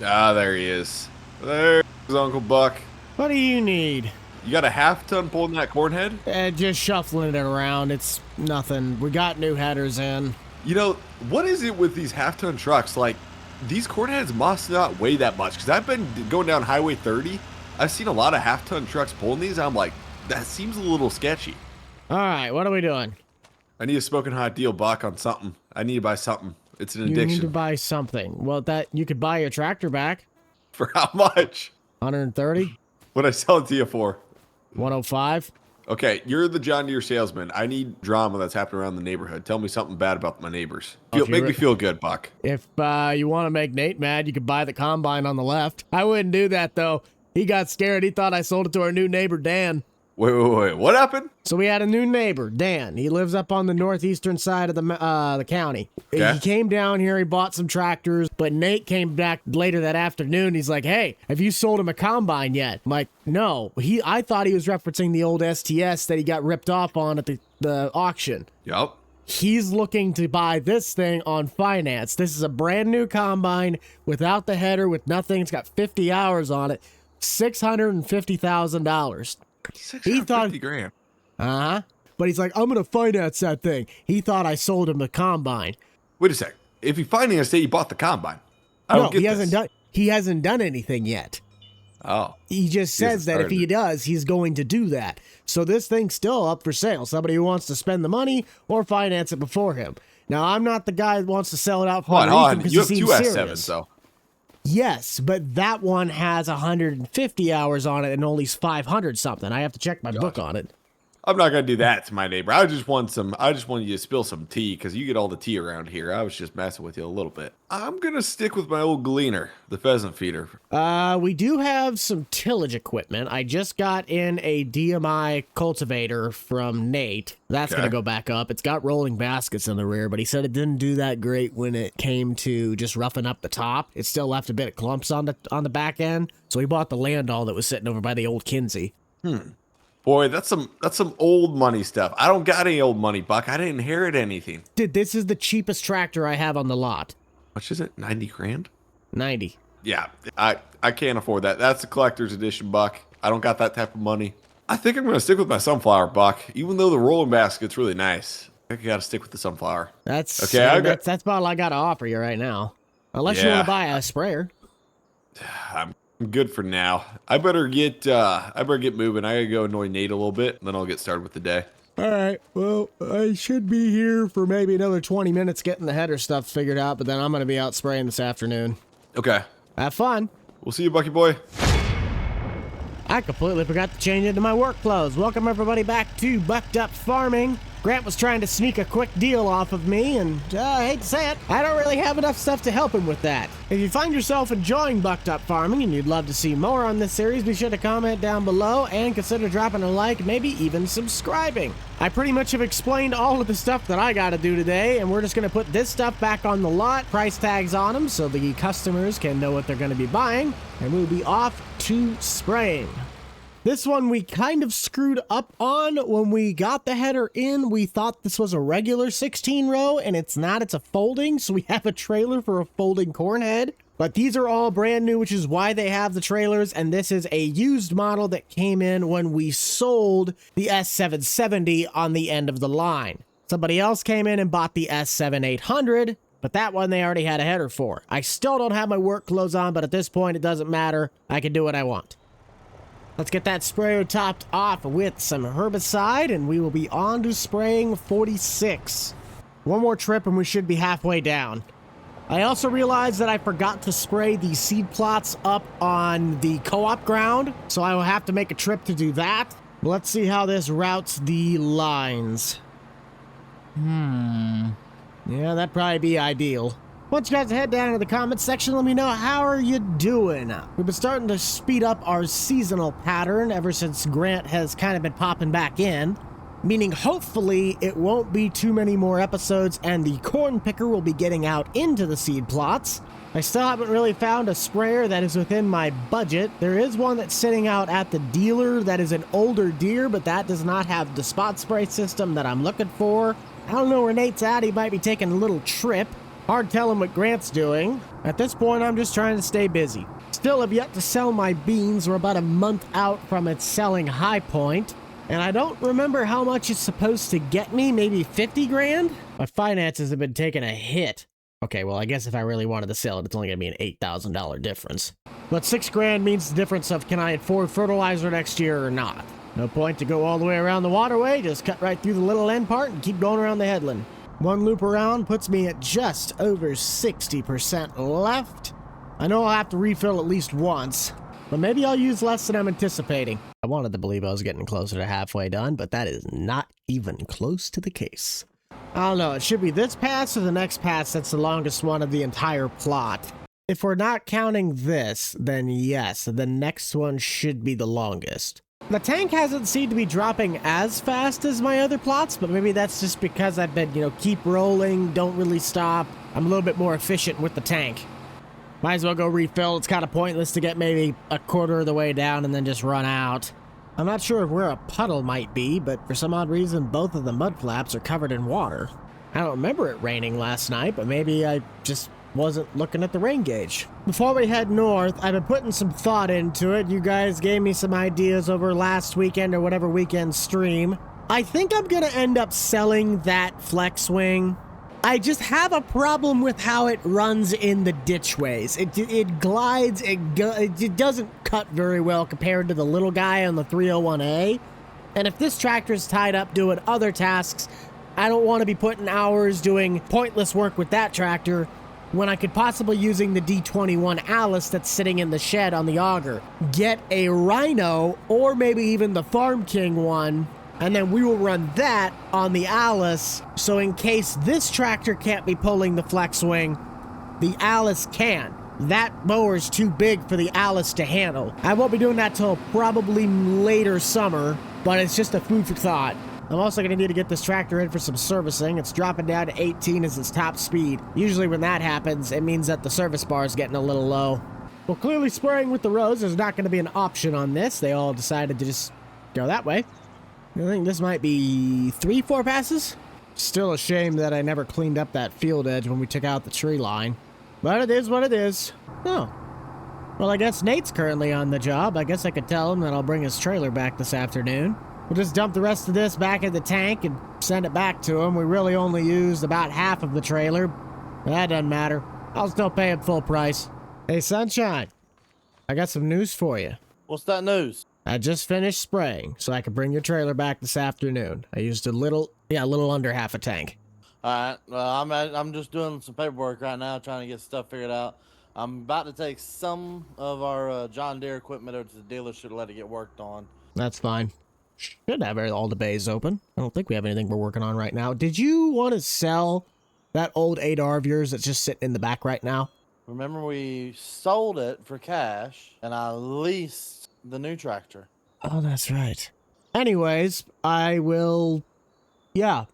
Ah, there he is. There's Uncle Buck. What do you need? You got a half-ton pulling that corn head? Just shuffling it around. It's nothing. We got new headers in. You know, what is it with these half-ton trucks? Like, these corn heads must not weigh that much. Because I've been going down Highway 30. I've seen a lot of half-ton trucks pulling these. I'm like, that seems a little sketchy. All right, what are we doing? I need a smoking hot deal, Buck, on something. I need to buy something. It's an You addiction. need to buy something. Well, that you could buy your tractor back. For how much? 130? What'd I sell it to you for? 105? Okay, you're the John Deere salesman. I need drama that's happening around the neighborhood. Tell me something bad about my neighbors. Make me feel good, Buck. If you want to make Nate mad, you could buy the combine on the left. I wouldn't do that, though. He got scared. He thought I sold it to our new neighbor, Dan. Wait. What happened? So we had a new neighbor, Dan. He lives up on the northeastern side of the county. Okay. He came down here. He bought some tractors, but Nate came back later that afternoon. He's like, "Hey, have you sold him a combine yet?" I'm like, "No." I thought he was referencing the old STS that he got ripped off on at the auction. Yup. He's looking to buy this thing on finance. This is a brand new combine without the header, with nothing. It's got 50 hours on it. $650,000. He thought $650,000. But he's like, "I'm gonna finance that thing." He thought I sold him the combine. Wait a sec. If he financed it, he bought the combine. I don't get this. He hasn't done anything yet. Oh. He just says that if he does, he's going to do that. So this thing's still up for sale. Somebody who wants to spend the money or finance it before him. Now, I'm not the guy that wants to sell it out for Hold on. because You have he two seems S7s, serious. though. Yes, but that one has 150 hours on it and only 500 something. I have to check my book on it. I'm not gonna do that to my neighbor. I just want you to spill some tea because you get all the tea around here. I was just messing with you a little bit. I'm gonna stick with my old gleaner, the pheasant feeder. We do have some tillage equipment. I just got in a DMI cultivator from Nate. That's Okay. gonna go back up. It's got rolling baskets in the rear, but he said it didn't do that great when it came to just roughing up the top. It still left a bit of clumps on the back end. So he bought the Landau that was sitting over by the old Kinsey. Boy, that's some old money stuff. I don't got any old money, Buck. I didn't inherit anything. Dude, this is the cheapest tractor I have on the lot. How much is it? 90 grand? 90. Yeah, I can't afford that. That's the collector's edition, Buck. I don't got that type of money. I think I'm going to stick with my sunflower, Buck. Even though the rolling basket's really nice, I think I got to stick with the sunflower. That's okay. That's about all I got to offer you right now. Unless you want to buy a sprayer. I'm good for now. I better get moving. I gotta go annoy Nate a little bit, and then I'll get started with the day. All right. Well, I should be here for maybe another 20 minutes getting the header stuff figured out, but then I'm going to be out spraying this afternoon. Okay. Have fun. We'll see you, Bucky boy. I completely forgot to change into my work clothes. Welcome everybody back to Bucked Up Farming. Grant was trying to sneak a quick deal off of me, and I hate to say it, I don't really have enough stuff to help him with that. If you find yourself enjoying Bucked Up Farming and you'd love to see more on this series, be sure to comment down below and consider dropping a like, maybe even subscribing. I pretty much have explained all of the stuff that I gotta do today, and we're just gonna put this stuff back on the lot, price tags on them, so the customers can know what they're gonna be buying, and we'll be off to spraying. This one we kind of screwed up on. When we got the header in, we thought this was a regular 16 row, and it's not. It's a folding, so we have a trailer for a folding corn head. But these are all brand new, which is why they have the trailers, and this is a used model that came in when we sold the S770 on the end of the line. Somebody else came in and bought the S7800, but that one they already had a header for. I still don't have my work clothes on, but at this point it doesn't matter. I can do what I want. Let's get that sprayer topped off with some herbicide, and we will be on to spraying 46. One more trip and we should be halfway down. I also realized that I forgot to spray the seed plots up on the co-op ground, so I will have to make a trip to do that. Let's see how this routes the lines. Yeah, that'd probably be ideal. Want you guys to head down to the comments section, let me know how are you doing. We've been starting to speed up our seasonal pattern ever since Grant has kind of been popping back in, meaning hopefully it won't be too many more episodes and the corn picker will be getting out into the seed plots. I still haven't really found a sprayer that is within my budget. There is one that's sitting out at the dealer that is an older Deere, but that does not have the spot spray system that I'm looking for. I don't know where Nate's at. He might be taking a little trip. Hard telling what Grant's doing. At this point, I'm just trying to stay busy. Still have yet to sell my beans. We're about a month out from its selling high point. And I don't remember how much it's supposed to get me, maybe 50 grand? My finances have been taking a hit. Okay, well, I guess if I really wanted to sell it, it's only gonna be an $8,000 difference. But 6 grand means the difference of can I afford fertilizer next year or not. No point to go all the way around the waterway, just cut right through the little end part and keep going around the headland. One loop around puts me at just over 60% left. I know I'll have to refill at least once, but maybe I'll use less than I'm anticipating. I wanted to believe I was getting closer to halfway done, but that is not even close to the case. I don't know, it should be this pass or the next pass that's the longest one of the entire plot. If we're not counting this, then yes, the next one should be the longest. The tank hasn't seemed to be dropping as fast as my other plots, but maybe that's just because I've been, keep rolling, don't really stop. I'm a little bit more efficient with the tank. Might as well go refill. It's kind of pointless to get maybe a quarter of the way down and then just run out. I'm not sure where a puddle might be, but for some odd reason, both of the mud flaps are covered in water. I don't remember it raining last night, but maybe I just wasn't looking at the rain gauge. Before we head north, I've been putting some thought into it. You guys gave me some ideas over last weekend or whatever weekend stream. I think I'm gonna end up selling that flex wing. I just have a problem with how it runs in the ditchways. It glides, it doesn't cut very well compared to the little guy on the 301A. And if this tractor is tied up doing other tasks, I don't want to be putting hours doing pointless work with that tractor when I could possibly using the D21 Alice that's sitting in the shed on the auger. Get a Rhino or maybe even the Farm King one, and then we will run that on the Alice, so in case this tractor can't be pulling the flex wing, the Alice can. That mower's too big for the Alice to handle. I won't be doing that till probably later summer, but it's just a food for thought. I'm also going to need to get this tractor in for some servicing. It's dropping down to 18 as its top speed. Usually when that happens, it means that the service bar is getting a little low. Well, clearly spraying with the roads is not going to be an option on this. They all decided to just go that way. I think this might be 3-4 passes. Still a shame that I never cleaned up that field edge when we took out the tree line. But it is what it is. Oh. Well, I guess Nate's currently on the job. I guess I could tell him that I'll bring his trailer back this afternoon. We'll just dump the rest of this back in the tank and send it back to him. We really only used about half of the trailer. But that doesn't matter. I'll still pay him full price. Hey, Sunshine. I got some news for you. What's that news? I just finished spraying, so I could bring your trailer back this afternoon. I used a little under half a tank. Alright, well, I'm just doing some paperwork right now, trying to get stuff figured out. I'm about to take some of our John Deere equipment over to the dealership to let it get worked on. That's fine. Should have all the bays open. I don't think we have anything we're working on right now. Did you want to sell that old 8R of yours that's just sitting in the back right now? Remember, we sold it for cash, and I leased the new tractor. Oh, that's right. Anyways, I will... Yeah,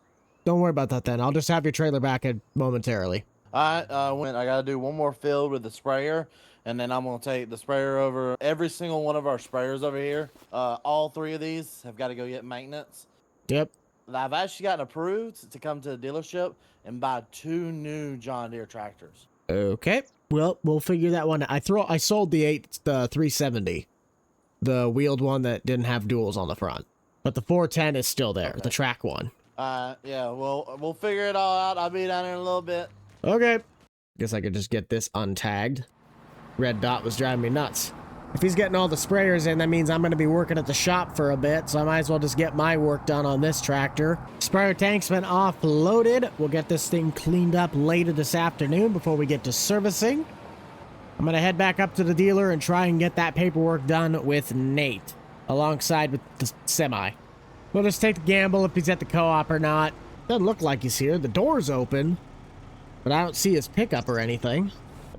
don't worry about that then. I'll just have your trailer back in momentarily. Alright, I gotta do one more field with the sprayer, and then I'm gonna take the sprayer over every single one of our sprayers over here. All 3 of these have got to go get maintenance. Yep. I've actually gotten approved to come to the dealership and buy 2 new John Deere tractors. Okay. Well, we'll figure that one out. I sold the 370. The wheeled one that didn't have duals on the front. But the 410 is still there, okay. The track one. Yeah, well, we'll figure it all out. I'll be down here in a little bit. Okay. Guess I could just get this untagged. Red dot was driving me nuts. If he's getting all the sprayers in, that means I'm going to be working at the shop for a bit, so I might as well just get my work done on this tractor. Sprayer tank's been offloaded. We'll get this thing cleaned up later this afternoon before we get to servicing. I'm going to head back up to the dealer and try and get that paperwork done with Nate, alongside with the semi. We'll just take the gamble if he's at the co-op or not. Doesn't look like he's here. The door's open, but I don't see his pickup or anything.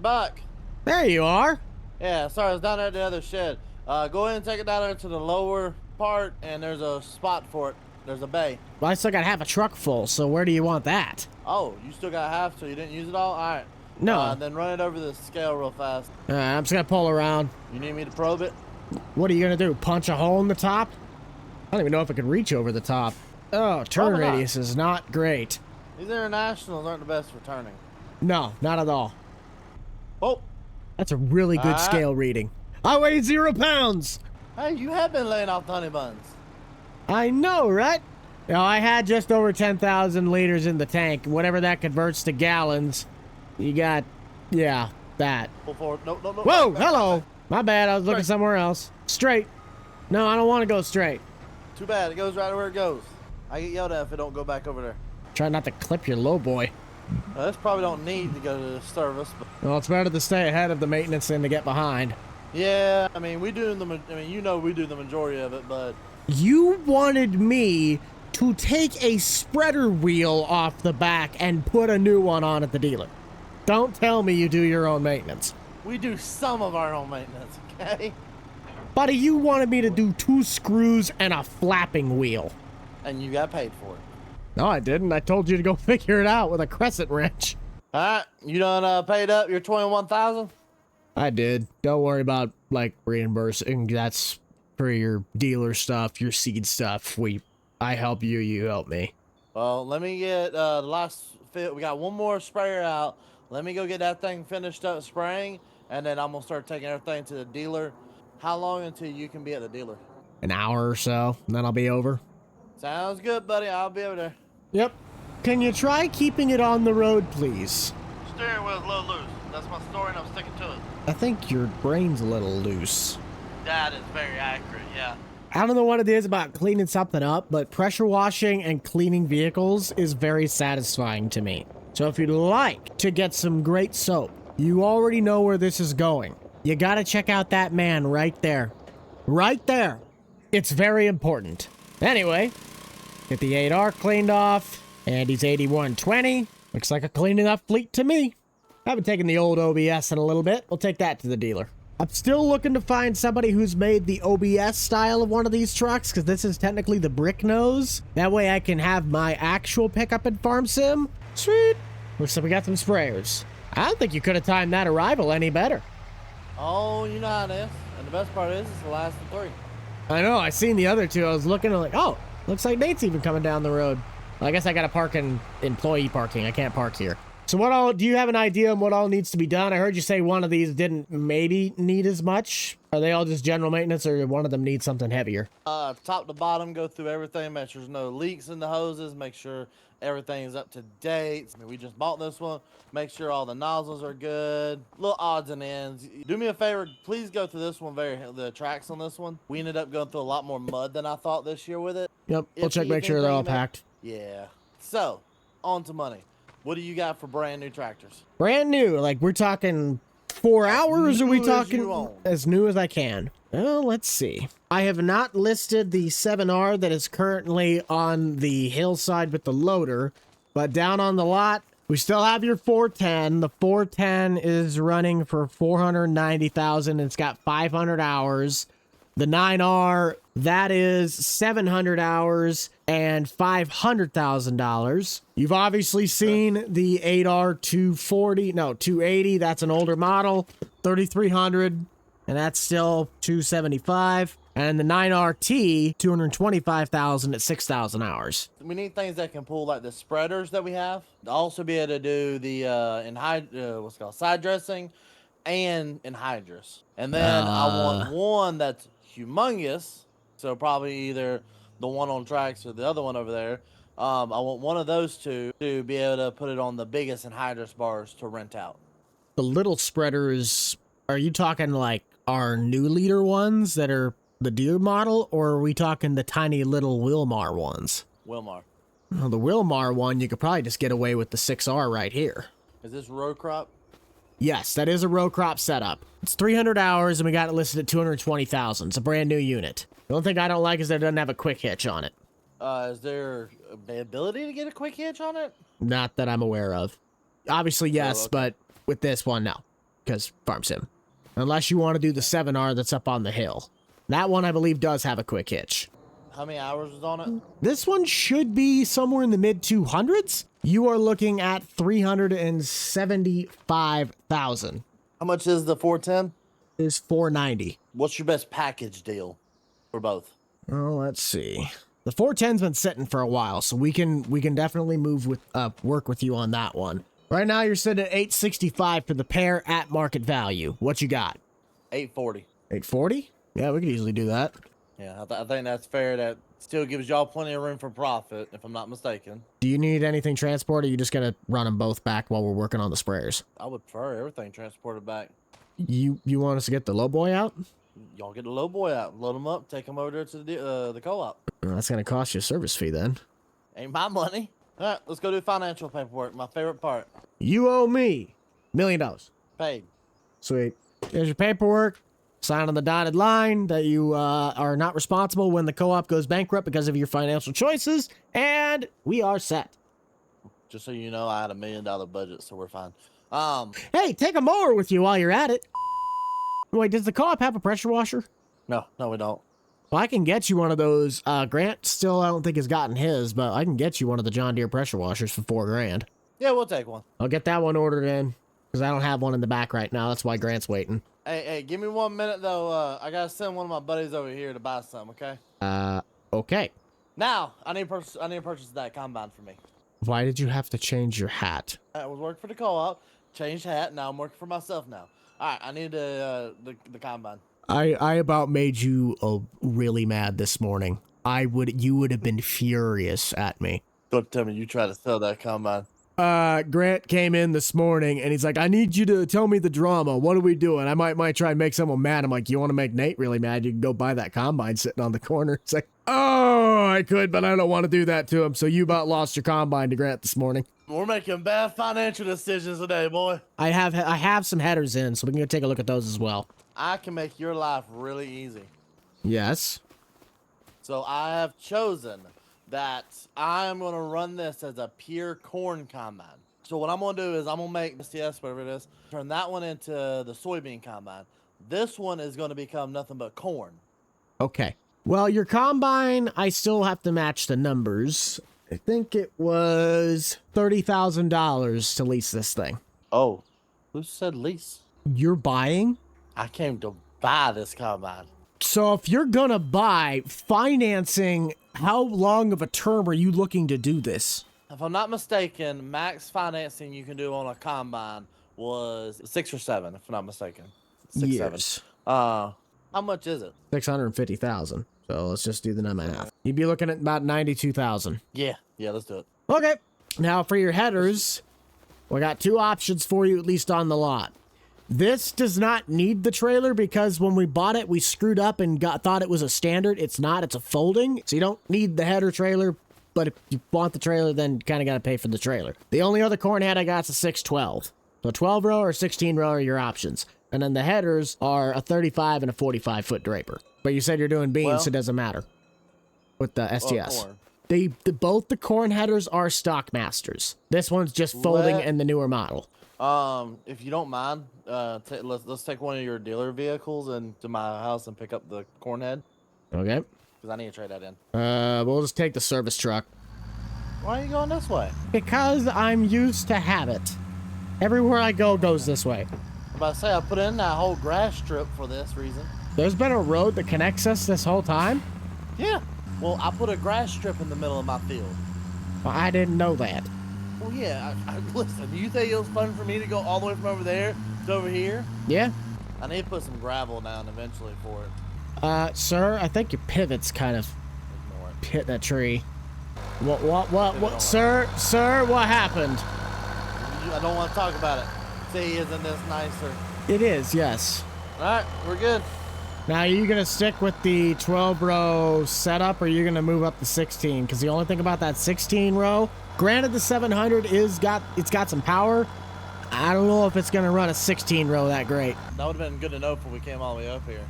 Buck. There you are. Yeah, sorry, I was down there at the other shed. Go ahead and take it down there to the lower part, and there's a spot for it. There's a bay. Well, I still got half a truck full, so where do you want that? Oh, you still got half, so you didn't use it all? All right. No. Then run it over the scale real fast. I'm just going to pull around. You need me to probe it? What are you going to do, punch a hole in the top? I don't even know if it can reach over the top. Oh, turn radius is not great. These internationals aren't the best for turning. No, not at all. Oh, That's a really good Ah. scale reading. I weigh 0 pounds. hey, you have been laying off the honey buns. I know, right? No, I had just over 10,000 liters in the tank. Whatever that converts to gallons. You got, yeah, that. Pull forward. No, no, no. Whoa, back, back, hello. back. My bad, I was looking Straight. somewhere else. Straight. No, I don't want to go straight. Too bad. It goes right where it goes. I get yelled at if it don't go back over there. Try not to clip your low boy. This probably don't need to go to the service, but Well, it's better to stay ahead of the maintenance than to get behind. yeah, I mean, we do the. I mean, you know, we do the majority of it, but You wanted me to take a spreader wheel off the back and put a new one on at the dealer. Don't tell me you do your own maintenance. we do some of our own maintenance. Okay. Buddy, you wanted me to do 2 screws and a flapping wheel. And you got paid for it. No, I didn't. I told you to go figure it out with a crescent wrench. All right, you done paid up your 21,000? I did. Don't worry about, like, reimbursing. That's for your dealer stuff, your seed stuff. I help you, you help me. Well, let me get the last fit. We got one more sprayer out. Let me go get that thing finished up spraying, and then I'm gonna start taking everything to the dealer. How long until you can be at the dealer? An hour or so, and then I'll be over. Sounds good, buddy. I'll be over there. Yep. Can you try keeping it on the road, please? Steering wheel's a little loose. That's my story, and I'm sticking to it. I think your brain's a little loose. That is very accurate, yeah. I don't know what it is about cleaning something up, but pressure washing and cleaning vehicles is very satisfying to me. So if you'd like to get some great soap, you already know where this is going. You gotta check out that man right there. Right there. It's very important. Anyway, get the 8R cleaned off. Andy's 8120. Looks like a clean enough fleet to me. I haven't taken the old OBS in a little bit. We'll take that to the dealer. I'm still looking to find somebody who's made the OBS style of one of these trucks, because this is technically the brick nose. That way I can have my actual pickup in Farm Sim. Sweet. Looks like we got some sprayers. I don't think you could have timed that arrival any better. Oh, you know how it is. And the best part is, it's the last of 3. I know, I seen the other 2. I was looking, I'm like, oh, looks like Nate's even coming down the road. Well, I guess I gotta park in employee parking. I can't park here. So what all, do you have an idea on what all needs to be done? I heard you say one of these didn't maybe need as much. Are they all just general maintenance, or one of them needs something heavier? Top to bottom, go through everything, make sure there's no leaks in the hoses, make sure everything's up to date. I mean, we just bought this one. Make sure all the nozzles are good. Little odds and ends. Do me a favor, please go through this one, the tracks on this one. We ended up going through a lot more mud than I thought this year with it. Yep, we'll If check, you make sure think they're that all you may- packed. Yeah. So, on to money. What do you got for brand new tractors? Brand new, like we're talking 4 hours, or we new as talking you own. as new as I can? Well, let's see. I have not listed the 7R that is currently on the hillside with the loader, but down on the lot, we still have your 410. The 410 is running for 490,000. It's got 500 hours. The 9R, that is 700 hours and $500,000. You've obviously seen the 8R 280. That's an older model, 3,300, and that's still 275. And the 9RT, 225,000 at 6,000 hours. We need things that can pull like the spreaders that we have. To also be able to do the what's it called, side dressing and anhydrous. And then I want one that's humongous. So probably either the one on tracks or the other one over there. I want one of those two to be able to put it on the biggest anhydrous bars to rent out. The little spreaders, are you talking like our new leader ones that are the deer model, or are we talking the tiny little Wilmar ones? Wilmar. Well, the Wilmar one, you could probably just get away with the 6R right here. Is this row crop? Yes, that is a row crop setup. It's 300 hours, and we got it listed at 220,000. It's a brand new unit. The only thing I don't like is that it doesn't have a quick hitch on it. Is there the ability to get a quick hitch on it? Not that I'm aware of. Obviously, yes, okay. but with this one, no. Because Farm Sim. Unless you want to do the 7R that's up on the hill. That one, I believe, does have a quick hitch. How many hours was on it? This one should be somewhere in the mid 200s. You are looking at 375,000. How much is the 410? Is 490. What's your best package deal for both? Well, let's see. The 410's been sitting for a while, so we can definitely work with you on that one. Right now, you're sitting at 865 for the pair at market value. What you got? 840. 840? Yeah, we could easily do that. Yeah, I think that's fair. That still gives y'all plenty of room for profit, if I'm not mistaken. Do you need anything transported? Or are you just gonna run them both back while we're working on the sprayers? I would prefer everything transported back. You want us to get the low boy out? Y'all get the low boy out, load them up, take them over there to the co-op. Well, that's gonna cost you a service fee then. Ain't my money. All right, let's go do financial paperwork. My favorite part. You owe me $1 million. Paid. Sweet. Here's your paperwork. Sign on the dotted line that you are not responsible when the co-op goes bankrupt because of your financial choices, and we are set. Just so you know, I had $1 million budget, so we're fine. Hey, take a mower with you while you're at it. Wait, does the co-op have a pressure washer? No, we don't. Well, I can get you one of those. Grant still, I don't think, has gotten his, but I can get you one of the John Deere pressure washers for $4,000. Yeah, we'll take one. I'll get that one ordered in because I don't have one in the back right now. That's why Grant's waiting. Hey, give me 1 minute though. I gotta send one of my buddies over here to buy some. Okay. Okay. Now I need to purchase that combine for me. Why did you have to change your hat? I was working for the co-op, changed hat. Now I'm working for myself now. All right, I need the combine. I about made you really mad this morning. You would have been furious at me. Don't tell me you try to sell that combine. Grant came in this morning and he's like, I need you to tell me the drama. What are we doing? I might try and make someone mad. I'm like, you want to make Nate really mad? You can go buy that combine sitting on the corner. It's like, oh, I could, but I don't want to do that to him. So you about lost your combine to Grant this morning. We're making bad financial decisions today, boy. I have some headers in, so we can go take a look at those as well. I can make your life really easy. Yes. So I have chosen that I'm going to run this as a pure corn combine. So what I'm going to do is I'm going to make STS, whatever it is, turn that one into the soybean combine. This one is going to become nothing but corn. Okay. Well, your combine, I still have to match the numbers. I think it was $30,000 to lease this thing. Oh, who said lease? You're buying? I came to buy this combine. So if you're gonna buy, financing, how long of a term are you looking to do this? If I'm not mistaken, max financing you can do on a combine was 6 or 7, if I'm not mistaken. 6, Years. 7. How much is it? 650,000. So let's just do the math. You'd be looking at about 92,000. Yeah, let's do it. Okay. Now for your headers, we got 2 options for you, at least on the lot. This does not need the trailer because when we bought it, we screwed up and thought it was a standard. It's not. It's a folding. So you don't need the header trailer, but if you want the trailer, then you kind of got to pay for the trailer. The only other corn head I got is a 612. So 12 row or 16 row are your options. And then the headers are a 35 and a 45 foot draper. But you said you're doing beans, so it doesn't matter with the STS. Both the corn headers are Stockmasters. This one's just folding and the newer model. If you don't mind, let's take one of your dealer vehicles into my house and pick up the corn head. Okay. Because I need to trade that in. We'll just take the service truck. Why are you going this way? Because I'm used to habit. Everywhere I go goes this way. I'm about to say, I put in that whole grass strip for this reason. There's been a road that connects us this whole time? Yeah. Well, I put a grass strip in the middle of my field. Well, I didn't know that. Well, yeah. Listen, do you think it was fun for me to go all the way from over there to over here? Yeah. I need to put some gravel down eventually for it. Sir, I think your pivot's kind of hit that tree. What, sir, what happened? I don't want to talk about it. See, isn't this nicer? It is, yes. All right, we're good. Now, are you going to stick with the 12 row setup or are you going to move up to 16? Because the only thing about that 16 row, granted the 700 it's got some power. I don't know if it's going to run a 16 row that great. That would have been good to know before we came all the way up here.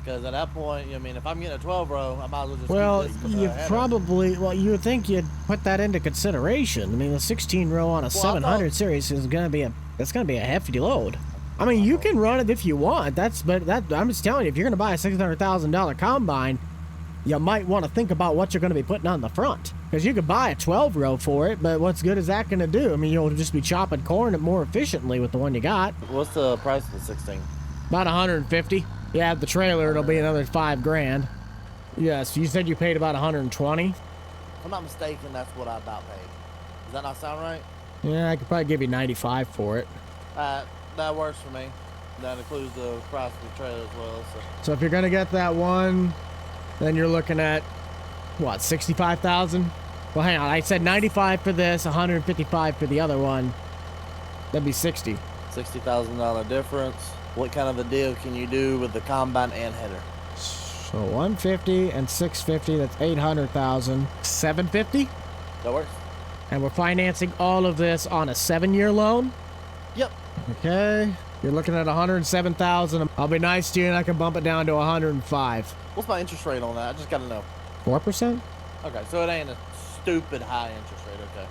Because at that point, I mean, if I'm getting a 12 row, I might as well just you would think you'd put that into consideration. I mean, the 16 row on a 700 series is going to be a hefty load. I mean, you can run it if you want. I'm just telling you, if you're going to buy a $600,000 combine, you might want to think about what you're going to be putting on the front. Because you could buy a 12 row for it, but what's good is that going to do? I mean, you'll just be chopping corn more efficiently with the one you got. What's the price of the 16? About 150. You add the trailer, it'll be another $5,000. Yes, you said you paid about 120. If I'm not mistaken, that's what I about paid. Does that not sound right? Yeah, I could probably give you 95 for it. That works for me. That includes the price of the trailer as well. So if you're gonna get that one, then you're looking at what, 65,000? Well, hang on. I said 95 for this, 155 for the other one. That'd be 60. $60,000 difference. What kind of a deal can you do with the combine and header? So 150 and 650. That's 800,000. 750. That works. And we're financing all of this on a 7-year loan. Yep. Okay. You're looking at 107,000. I'll be nice to you and I can bump it down to 105. What's my interest rate on that? I just gotta know. 4%? Okay, so it ain't a stupid high interest rate. Okay.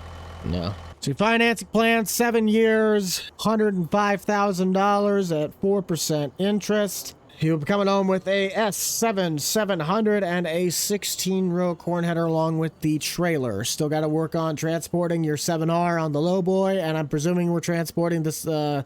No. So your financing plan, 7 years, $105,000 at 4% interest. You'll be coming home with a S7 700 and a 16-row corn header along with the trailer. Still got to work on transporting your 7R on the lowboy, and I'm presuming we're transporting this the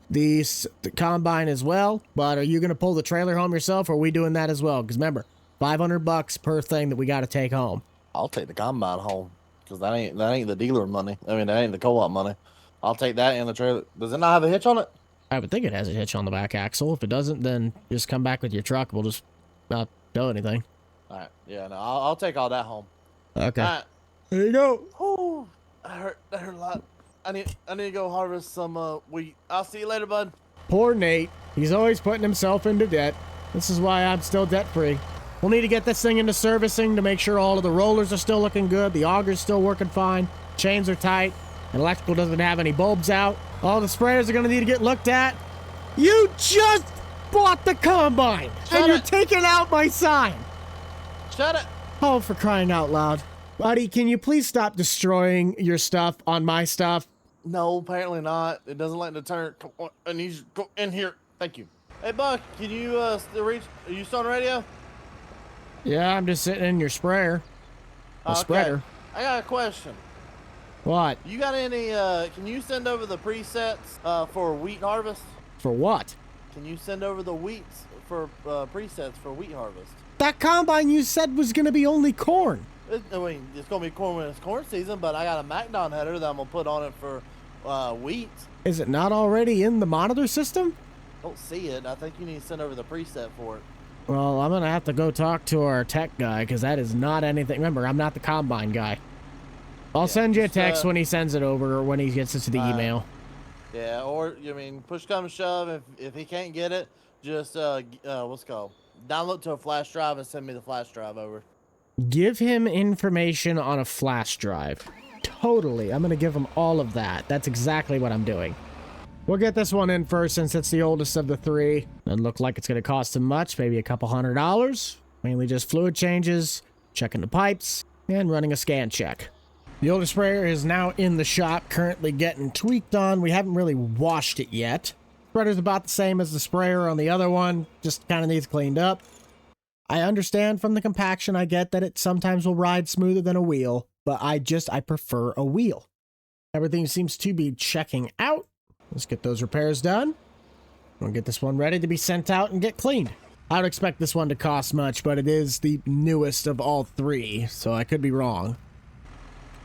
combine as well. But are you going to pull the trailer home yourself, or are we doing that as well? Because remember, $500 per thing that we got to take home. I'll take the combine home because that ain't the dealer money. I mean, that ain't the co-op money. I'll take that and the trailer. Does it not have a hitch on it? I would think it has a hitch on the back axle. If it doesn't, then just come back with your truck. We'll just not do anything. All right. Yeah, no, I'll take all that home. Okay. All right. There you go. Oh, that hurt a lot. I need to go harvest some wheat. I'll see you later, bud. Poor Nate. He's always putting himself into debt. This is why I'm still debt-free. We'll need to get this thing into servicing to make sure all of the rollers are still looking good, the auger's still working fine, chains are tight, electrical doesn't have any bulbs out. All the sprayers are going to need to get looked at. You just bought the combine, and you're taking out my sign. Shut it. Oh, for crying out loud. Buddy, can you please stop destroying your stuff on my stuff? No, apparently not. It doesn't like to turn. Come on, I need you to go in here. Thank you. Hey, Buck, can you still reach? Are you still on the radio? Yeah, I'm just sitting in your sprayer. A spreader. I got a question. What? You got any, can you send over the presets for wheat harvest? For what? Can you send over the wheats for presets for wheat harvest? That combine you said was going to be only corn. I mean, it's going to be corn when it's corn season, but I got a MacDon header that I'm going to put on it for wheat. Is it not already in the monitor system? Don't see it. I think you need to send over the preset for it. Well, I'm going to have to go talk to our tech guy because that is not anything. Remember, I'm not the combine guy. I'll send you a text when he sends it over or when he gets it to the email. Yeah, or, I mean, push come to shove. If he can't get it, just, what's it called? Download to a flash drive and send me the flash drive over. Give him information on a flash drive. Totally. I'm going to give him all of that. That's exactly what I'm doing. We'll get this one in first since it's the oldest of the three. Doesn't look like it's going to cost him much, maybe a couple $100. Mainly just fluid changes, checking the pipes, and running a scan check. The older sprayer is now in the shop, currently getting tweaked on. We haven't really washed it yet. Spreader's about the same as the sprayer on the other one, just kind of needs cleaned up. I understand from the compaction I get that it sometimes will ride smoother than a wheel, but I prefer a wheel. Everything seems to be checking out. Let's get those repairs done. We'll get this one ready to be sent out and get cleaned. I would expect this one to cost much, but it is the newest of all three, so I could be wrong.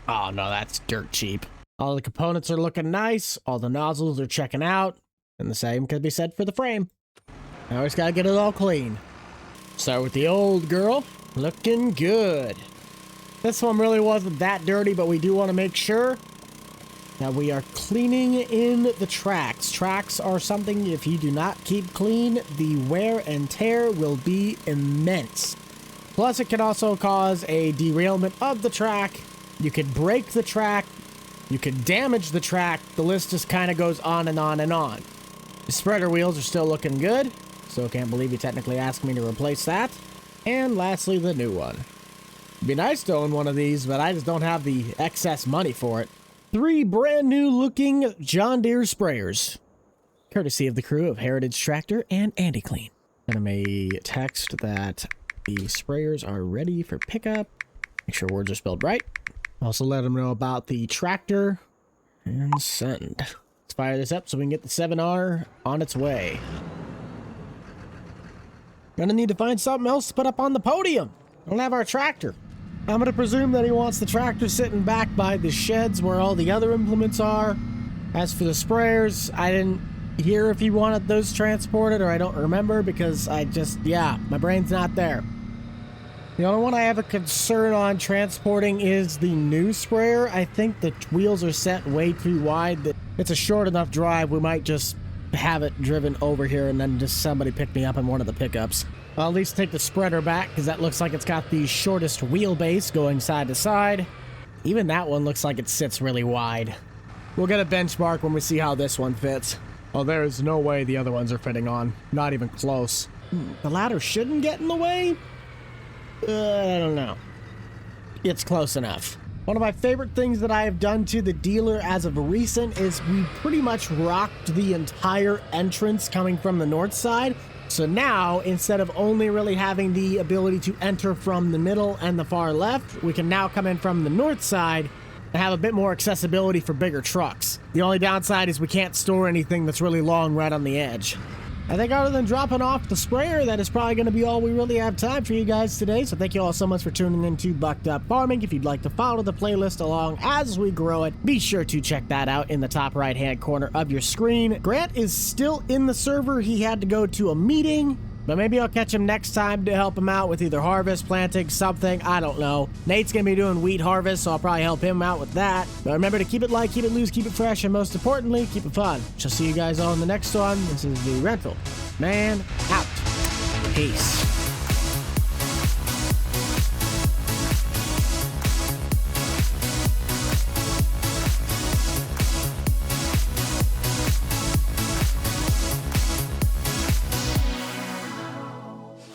Oh no, that's dirt cheap. All the components are looking nice, all the nozzles are checking out, and the same could be said for the frame. Now we just gotta get it all clean. Start with the old girl, looking good. This one really wasn't that dirty, but we do want to make sure that we are cleaning in the tracks. Tracks are something, if you do not keep clean, the wear and tear will be immense. Plus, it can also cause a derailment of the track. You could break the track. You could damage the track. The list just kind of goes on and on and on. The spreader wheels are still looking good. Still can't believe you technically asked me to replace that. And lastly, the new one. It'd be nice to own one of these, but I just don't have the excess money for it. 3 brand new looking John Deere sprayers, courtesy of the crew of Heritage Tractor and Andy Clean. Send them a text that the sprayers are ready for pickup. Make sure words are spelled right. Also let them know about the tractor and send. Let's fire this up so we can get the 7R on its way. Gonna need to find something else to put up on the podium. Don't have our tractor. I'm gonna presume that he wants the tractor sitting back by the sheds where all the other implements are. As for the sprayers, I didn't hear if he wanted those transported, or I don't remember because yeah, my brain's not there. The only one I have a concern on transporting is the new sprayer. I think the wheels are set way too wide. That it's a short enough drive, we might just have it driven over here and then just somebody pick me up in one of the pickups. I'll at least take the spreader back because that looks like it's got the shortest wheelbase going side to side. Even that one looks like it sits really wide. We'll get a benchmark when we see how this one fits. Oh, there is no way the other ones are fitting on. Not even close. The ladder shouldn't get in the way? I don't know. It's close enough. One of my favorite things that I have done to the dealer as of recent is we pretty much rocked the entire entrance coming from the north side. So now, instead of only really having the ability to enter from the middle and the far left, we can now come in from the north side and have a bit more accessibility for bigger trucks. The only downside is we can't store anything that's really long right on the edge. I think other than dropping off the sprayer, that is probably going to be all we really have time for you guys today. So thank you all so much for tuning in to Bucked Up Farming. If you'd like to follow the playlist along as we grow it, be sure to check that out in the top right-hand corner of your screen. Grant is still in the server. He had to go to a meeting, but maybe I'll catch him next time to help him out with either harvest, planting, something. I don't know. Nate's going to be doing wheat harvest, so I'll probably help him out with that. But remember to keep it light, keep it loose, keep it fresh, and most importantly, keep it fun. Shall see you guys all in the next one. This is the Rental Man out. Peace.